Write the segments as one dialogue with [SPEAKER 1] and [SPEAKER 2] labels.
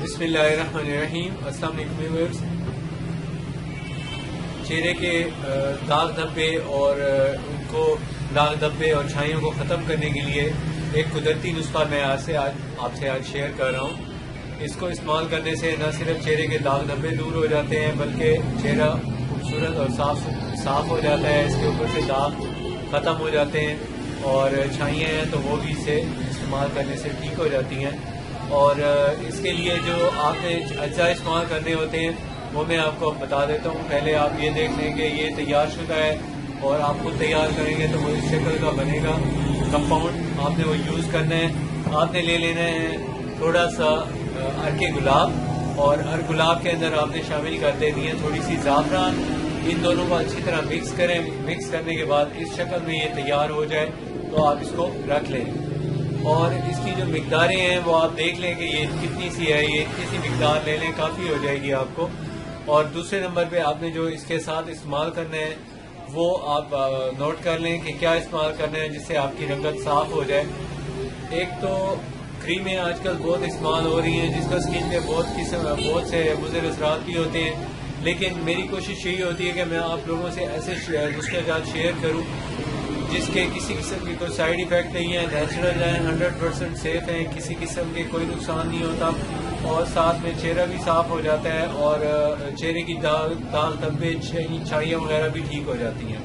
[SPEAKER 1] बिस्मिल्लाहिर्रहमानिर्रहीम। अस्सलाम वालेकुम व्यूअर्स। चेहरे के दाग धब्बे और उनको दाग धब्बे और छाइयों को ख़त्म करने के लिए एक कुदरती नुस्खा मैं आपसे आज शेयर कर रहा हूँ। इसको इस्तेमाल करने से न सिर्फ चेहरे के दाग धब्बे दूर हो जाते हैं बल्कि चेहरा खूबसूरत और साफ हो जाता है। इसके ऊपर से दाग ख़त्म हो जाते हैं और छाइयाँ हैं तो वो भी इसे इस्तेमाल करने से ठीक हो जाती हैं। और इसके लिए जो आपने अज्जा इस्तेमाल करने होते हैं वो मैं आपको बता देता हूँ। पहले आप ये देख लें कि ये तैयार शुदा है और आप खुद तैयार करेंगे तो वो इस शक्ल का बनेगा। कंपाउंड आपने वो यूज़ करना है। आपने ले लेना है थोड़ा सा अर्के गुलाब और हर गुलाब के अंदर आपने शामिल कर देनी है थोड़ी सी ज़ाफ़रान। इन दोनों को अच्छी तरह मिक्स करें। मिक्स करने के बाद इस शक्ल में ये तैयार हो जाए तो आप इसको रख लें। और इसकी जो मिकदारें हैं वो आप देख लें कि ये कितनी सी है। ये इतनी सी मिकदार ले लें, काफ़ी हो जाएगी आपको। और दूसरे नंबर पे आपने जो इसके साथ इस्तेमाल करना है वो आप नोट कर लें कि क्या इस्तेमाल करना है जिससे आपकी रंगत साफ हो जाए। एक तो क्रीमें आजकल बहुत इस्तेमाल हो रही हैं जिसका स्किन पे बहुत से मुज़र असरात भी होते हैं, लेकिन मेरी कोशिश यही होती है कि मैं आप लोगों से ऐसे नुस्खे शेयर करूँ जिसके किसी किस्म की कोई साइड इफेक्ट नहीं है, नेचुरल है, 100% सेफ है, किसी किस्म के कोई नुकसान नहीं होता और साथ में चेहरा भी साफ हो जाता है और चेहरे की दाग धब्बे छाइयाँ वगैरह भी ठीक हो जाती हैं।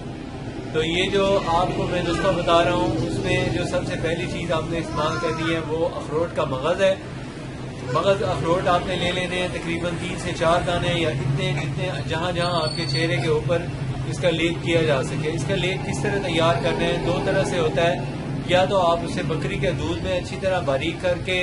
[SPEAKER 1] तो ये जो आपको मैं नुस्खा बता रहा हूँ उसमें जो सबसे पहली चीज़ आपने इस्तेमाल करनी है वो अखरोट का मगज़ है। मगज़ अखरोट आपने ले लेने हैं तकरीबन 3 से 4 दाने या जितने जहाँ जहाँ आपके चेहरे के ऊपर इसका लेप किया जा सके। इसका लेप किस तरह तैयार करना है, 2 तरह से होता है। या तो आप उसे बकरी के दूध में अच्छी तरह बारीक करके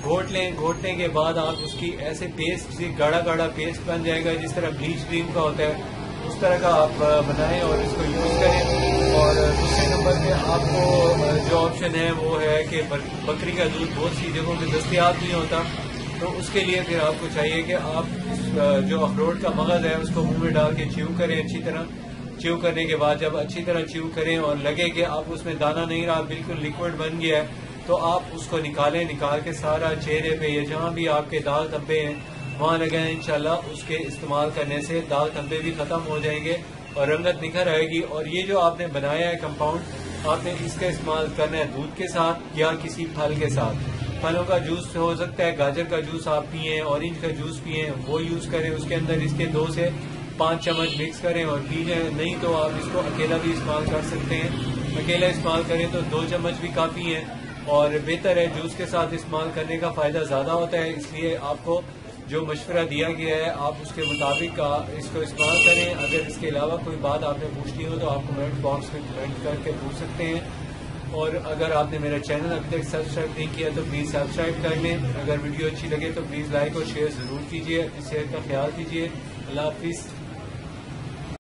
[SPEAKER 1] घोट लें। घोटने के बाद आप उसकी ऐसे पेस्ट से गाढ़ा पेस्ट बन जाएगा जिस तरह ब्लीच क्रीम का होता है, उस तरह का आप बनाएं और इसको यूज़ करें। और दूसरे नंबर पे आपको जो ऑप्शन है वो है कि बकरी का दूध बहुत सी जगहों पे दस्तयाब नहीं होता, तो उसके लिए फिर आपको चाहिए कि आप जो अखरोट का मगज़ है उसको मुंह में डाल के च्यू करें। अच्छी तरह च्यू करने के बाद जब अच्छी तरह च्यू करें और लगे कि आप उसमें दाना नहीं रहा, बिल्कुल लिक्विड बन गया है, तो आप उसको निकालें। निकाल के सारा चेहरे पे या जहाँ भी आपके दाग धब्बे हैं वहाँ लगाएं। इंशाल्लाह उसके इस्तेमाल करने से दाग धब्बे भी ख़त्म हो जाएंगे और रंगत निखर आएगी। और ये जो आपने बनाया है कंपाउंड, आपने इसका इस्तेमाल करना है दूध के साथ या किसी फल के साथ। फलों का जूस हो सकता है, गाजर का जूस आप पिए, ऑरेंज का जूस पिए, वो यूज़ करें। उसके अंदर इसके 2 से 5 चम्मच मिक्स करें और पी जाए। नहीं तो आप इसको अकेला भी इस्तेमाल कर सकते हैं। अकेला इस्तेमाल करें तो 2 चम्मच भी काफ़ी है और बेहतर है। जूस के साथ इस्तेमाल करने का फ़ायदा ज़्यादा होता है, इसलिए आपको जो मशवरा दिया गया है आप उसके मुताबिक इसको इस्तेमाल करें। अगर इसके अलावा कोई बात आपने पूछनी हो तो आप कमेंट बॉक्स में कमेंट करके पूछ सकते हैं। और अगर आपने मेरा चैनल अभी तक सब्सक्राइब नहीं किया तो प्लीज़ सब्सक्राइब कर लें। अगर वीडियो अच्छी लगे तो प्लीज़ लाइक और शेयर ज़रूर कीजिए। अपनी सेहत का ख्याल कीजिए। अल्लाह हाफिज़।